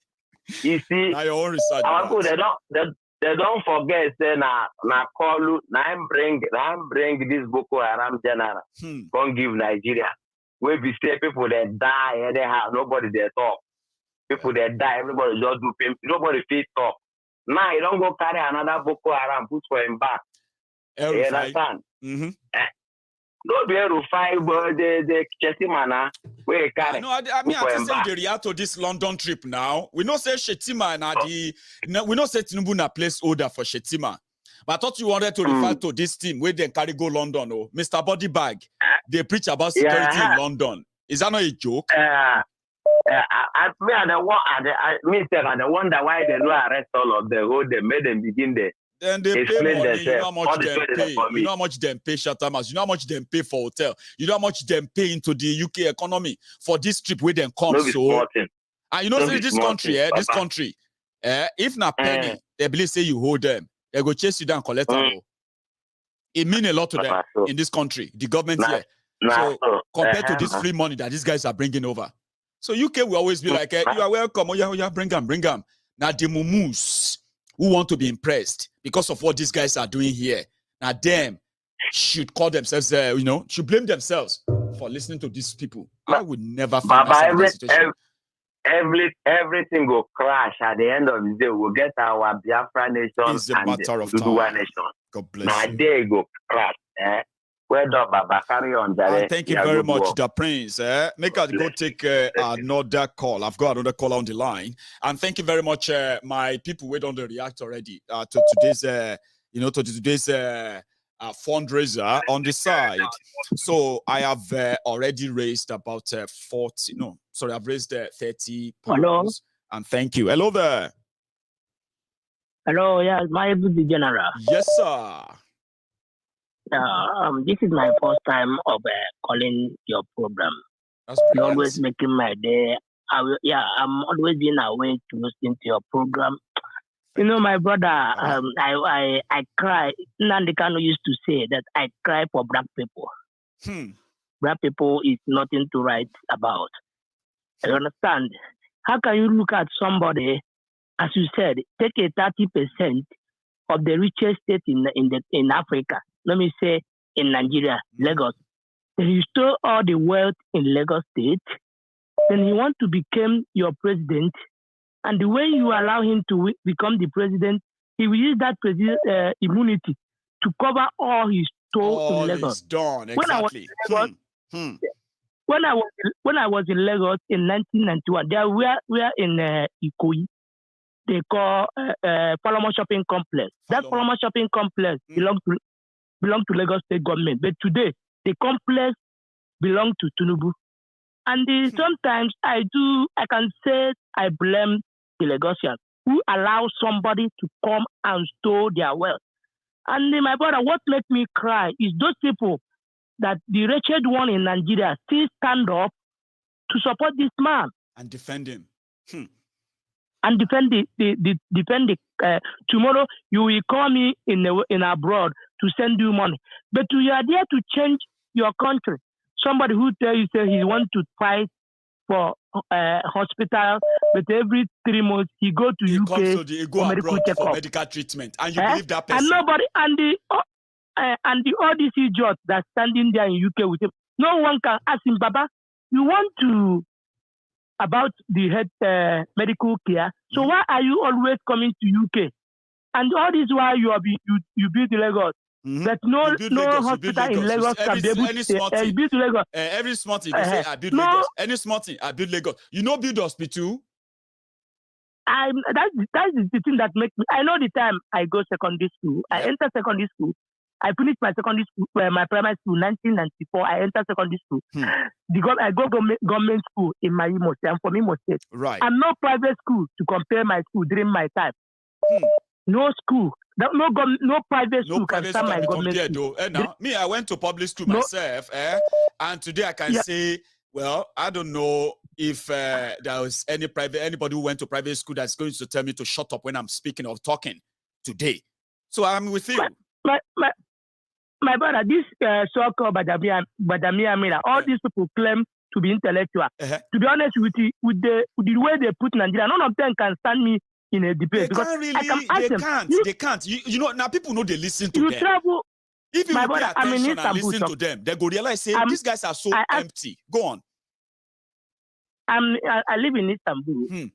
You see, now your own research. Our people, they don't forget say na call na bring this Boko Haram general. Come give Nigeria. Where we say people that die anyhow, nobody they talk. People that die, everybody just do pain. Nobody feel talk. Now you don't go carry another Boko Haram, put for him back. You understand? Don't be able to fight the Chetimana where you carry. No, I mean, I just say they react to this London trip now. We don't say Shetima we don't say Tinubu na place order for Shetima. But I thought you wanted to refer to this team where they carry go London. Oh, Mr. Body Bag. They preach about security in London. Is that not a joke? I wonder why they don't arrest all of them. They made them begin there. Then they pay money. You know how much them pay. You know how much them pay Chatham. You know how much them pay for hotel. You know how much them pay into the UK economy for this trip where them come. So, and you know, say this country, this country, if not penny, they believe say you hold them. They go chase you down, collect them. It means a lot to them in this country, the government here. So compared to this free money that these guys are bringing over. So UK will always be like, you are welcome. Oh yeah, bring them. Now the mumus who want to be impressed because of what these guys are doing here. Now them should call themselves, should blame themselves for listening to these people. I would never find myself in that situation. Everything will crash at the end of the day. We'll get our Biafra nation it's a matter of time. Nation. God bless now you. There go crash. Well done, Baba. Carry on, Jare. Thank you very much, the Prince. Make us go take another call. I've got another call on the line. And thank you very much, my people. We don't react already to today's, fundraiser on the side. So I have already raised about 30 pounds. And thank you. Hello there. Hello, yeah, my good general. Yes, sir. This is my first time of calling your program. You're always making my day. I'm always being awake to listen to your program. You know, my brother, I cry. Nnamdi Kanu used to say that I cry for black people. Black people is nothing to write about. You understand? How can you look at somebody, as you said, take a 30% of the richest state in Africa? Let me say in Nigeria, Lagos. Then you stole all the wealth in Lagos State. Then he wants to become your president. And the way you allow him to become the president, he will use that immunity to cover all his stole in Lagos. Done. Exactly. When I was in Lagos in 1991, there we are in Ikoyi. They call Paloma Shopping Complex. That Paloma Shopping Complex belongs to Lagos State government. But today, the complex belongs to Tinubu. And sometimes I can say I blame the Lagosians who allow somebody to come and store their wealth. And my brother, what makes me cry is those people that the wretched one in Nigeria still stand up to support this man. And defend him. And defend tomorrow you will call me in abroad to send you money. But you are there to change your country. Somebody who tell you say he want to fight for hospital, but every 3 months he go to UK for medical checkup, for medical treatment, and you believe that person. And nobody and all these idiots that standing there in UK with him, no one can ask him, Baba, you want to about the health medical care. So why are you always coming to UK? And all this while you build Lagos. That no hospital in Lagos can be able to build Lagos. Every smart thing you say I build Lagos. Any smart thing I build Lagos. You know build hospital. That's the thing that makes me. I know the time I go secondary school. I enter secondary school. I finished my secondary school, my primary school, 1994. I entered secondary school. I go government school in my Imo State. I'm from Imo State. Right. I'm not private school to compare my school during my time. No school, no private school can stand my government school. Now, me, I went to public school myself, and today I can say, well, I don't know if there was anybody who went to private school that's going to tell me to shut up when I'm speaking or talking today. So I'm with you. My brother, this so-called Badamia, all these people claim to be intellectual. To be honest with you, with the way they put Nigeria, none of them can stand me in a debate. They because can't really, I can ask them. they can't. You know, now people know they listen to you them. Travel, if you my pay brother, attention and listen to them, they go realize, say, these guys are so empty. Go on. I live in Istanbul.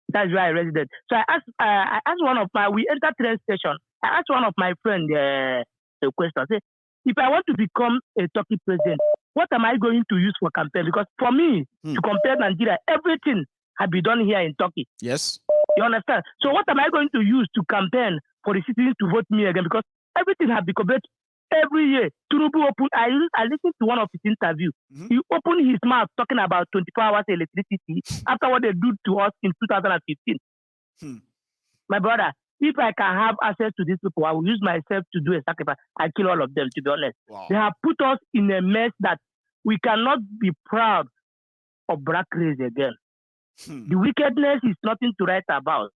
That's where I resident. So I asked one of we entered train station. I asked one of my friends a question. I said, if I want to become a Turkey president, what am I going to use for campaign? Because for me, to compare Nigeria, everything had been done here in Turkey. Yes. You understand? So what am I going to use to campaign for the citizens to vote me again? Because everything has been compared every year. Tinubu opened, I listened to one of his interviews. He opened his mouth talking about 24 hours electricity after what they do to us in 2015. My brother, if I can have access to these people, I will use myself to do a sacrifice. I kill all of them, to be honest. Wow. They have put us in a mess that we cannot be proud of black race again. The wickedness is nothing to write about.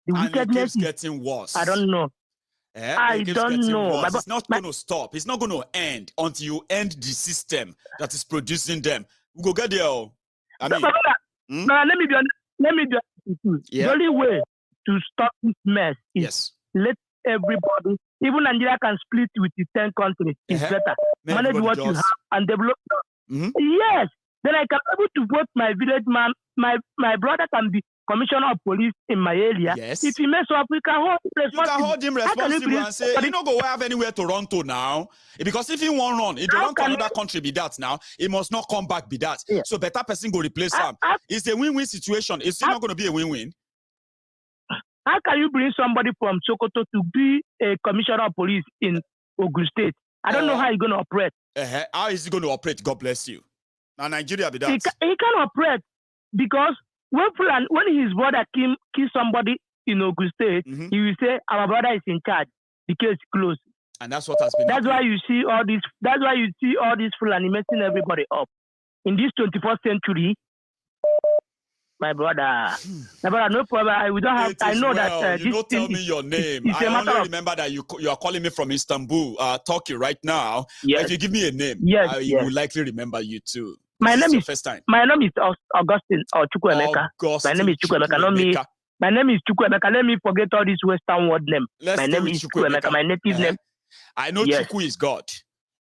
The wickedness is getting worse. I don't know. I don't know. It's not going to stop. It's not going to end until you end the system that is producing them. We go get there. I mean, let me be honest. The only way to stop this mess is let everybody, even Nigeria can split with the 10 countries. It's better. Manage what you have and develop. Yes. Then I can be able to vote my village man. My brother can be commissioner of police in my area. Yes. If he mess up, we can hold him responsible. You can hold him responsible and say, you don't go have anywhere to run to now. Because if he won't run, if he run to another country, be that now, he must not come back, be that. Yeah. So better person go replace him. It's a win-win situation. It's still not going to be a win-win. How can you bring somebody from Sokoto to be a commissioner of police in Ogun State? I don't know how he's going to operate. How is he going to operate? God bless you. Now, Nigeria be that. He can operate because when his brother kill somebody in Ogun State, he will say, our brother is in charge. The case closed. And that's what has been happening. Why you see all this. That's why you see all this Fulani messing everybody up. In this 21st century, my brother, no problem. We don't have. I know that. You don't tell me your name. I only remember that you are calling me from Istanbul, Turkey, right now. Yes. But if you give me a name, I will likely remember you too. My name is first time. My name is Augustine or Chukwuemeka. My name is Chukwuemeka. My name is Chukwuemeka. Let me forget all these Western word name. My name is Chukwuemeka. My native name. I know Chukwu is God.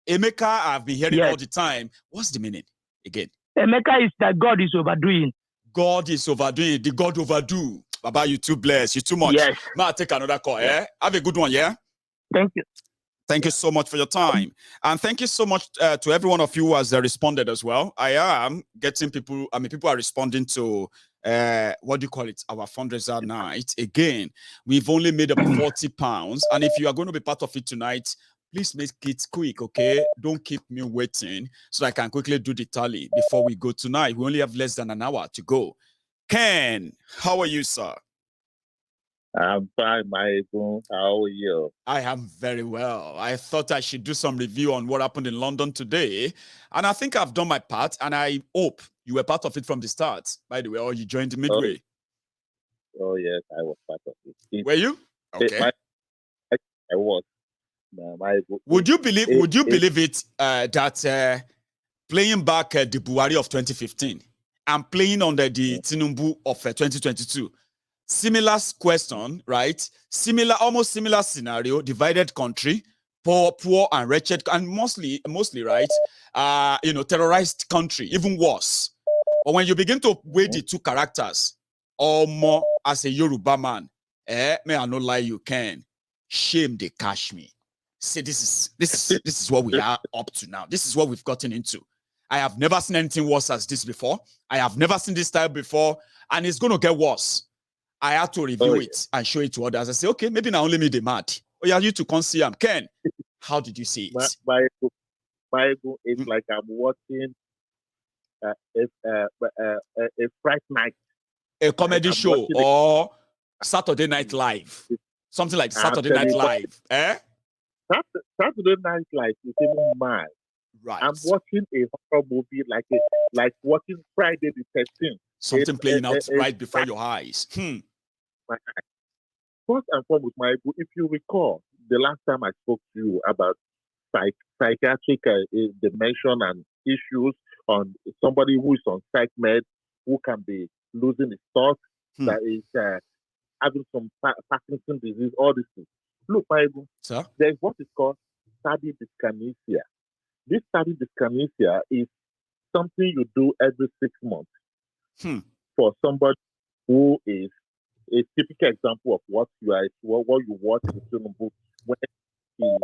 Emeka, I've been hearing all the time. What's the meaning again? Emeka is that God is overdoing. God is overdoing. The God overdo. Baba, you too blessed. You too much. Yes. I'll take another call. Have a good one. Thank you. Thank you so much for your time. And thank you so much to every one of you who has responded as well. I am getting people, people are responding to, what do you call it? Our fundraiser night. Again, we've only made about £40. And if you are going to be part of it tonight, please make it quick, okay? Don't keep me waiting so I can quickly do the tally before we go tonight. We only have less than an hour to go. Ken, how are you, sir? I'm fine, Michael. How are you? I am very well. I thought I should do some review on what happened in London today. And I think I've done my part. And I hope you were part of it from the start, by the way, or you joined midway. Oh yes, I was part of it. Were you? Okay. I was. Would you believe it that playing back the Buhari of 2015 and playing under the Tinubu of 2022, similar question, right? Almost similar scenario, divided country, poor and wretched, and mostly, right? Terrorized country, even worse. But when you begin to weigh the two characters, or more as a Yoruba man, may I not lie, you can. Shame they cash me. See, this is what we are up to now. This is what we've gotten into. I have never seen anything worse as this before. I have never seen this style before, and it's going to get worse. I had to review it and show it to others. I say, okay, maybe now only me the mad. Oh yeah, you to come see him. Ken, How did you see it? My ego is like I'm watching a Fright Night. A comedy show or Saturday Night Live. Something like Saturday Night Live. Saturday Night Live is even mad. Right. I'm watching a horror movie like watching Friday the 13th. Something playing out right before your eyes. First and foremost, if you recall, the last time I spoke to you about psychiatric dimension and issues on somebody who is on psych med, who can be losing his thoughts, that is having some Parkinson's disease, all these things. Look, there's what is called tardive dyskinesia. This tardive dyskinesia is something you do every 6 months for somebody who is a typical example of what you watch in Tinubu when he's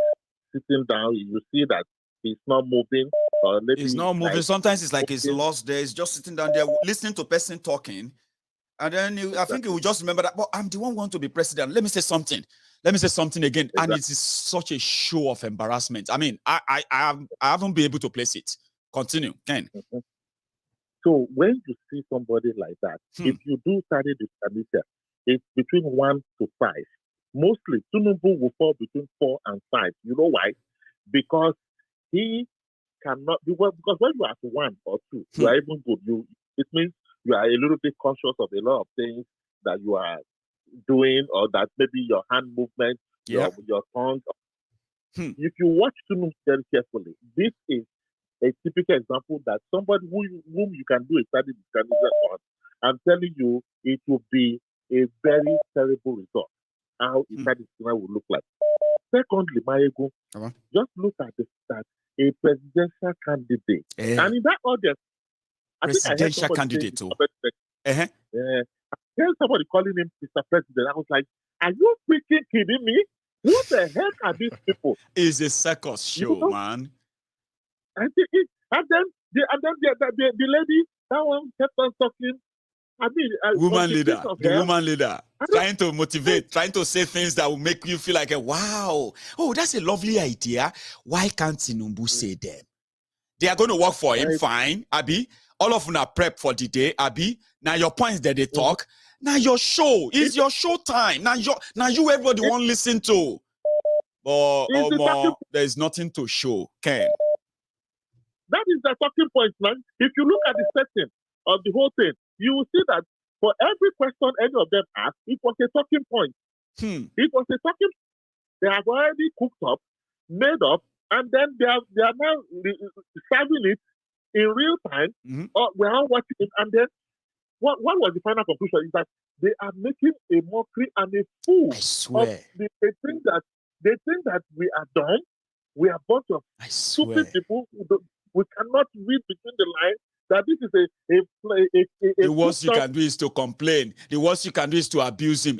sitting down. You see that he's not moving, or maybe he's not moving. Sometimes it's like he's lost there. He's just sitting down there listening to a person talking, and then I think he will just remember that. Well, I'm the one who wants to be president. Let me say something. Let me say something again. Exactly. And it is such a show of embarrassment. I mean, I haven't been able to place it. Continue, Ken. So when you see somebody like that, if you do study the dyskinesia, it's between 1 to 5. Mostly, Tinubu will fall between 4 and 5. You know why? Because he cannot do well. Because when you are at 1 or 2, you are even good. It means you are a little bit conscious of a lot of things that you are doing, or that maybe your hand movement, your tongue. If you watch Tinubu very carefully, this is a typical example that somebody whom you can do a study on. I'm telling you, it will be a very terrible result. How a study will look like. Secondly, Maego, just look at that a presidential candidate, and in that audience, presidential candidate. There's somebody calling him Mr. President. I was like, are you freaking kidding me? Who the heck are these people? It's a circus show, man. And then the lady, that one kept on talking. I mean, the woman leader, trying to motivate, trying to say things that will make you feel like, wow, oh, that's a lovely idea. Why can't Tinubu say them? They are going to work for him, fine, Abi. All of them are prep for the day, Abi. Now your points that they talk. Now your show is your show time. Now you everybody won't listen to. But there's nothing to show, Ken. That is the talking point, man. If you look at the setting of the whole thing, you will see that for every question any of them asked, it was a talking point. It was a talking. They have already cooked up, made up, and then they are now serving it in real time. We are watching it, and then what was the final conclusion is that they are making a mockery and a fool. I swear. They think that we are dumb. We are a bunch of stupid people. We cannot read between the lines. That this is the worst you can do is to complain. The worst you can do is to abuse him.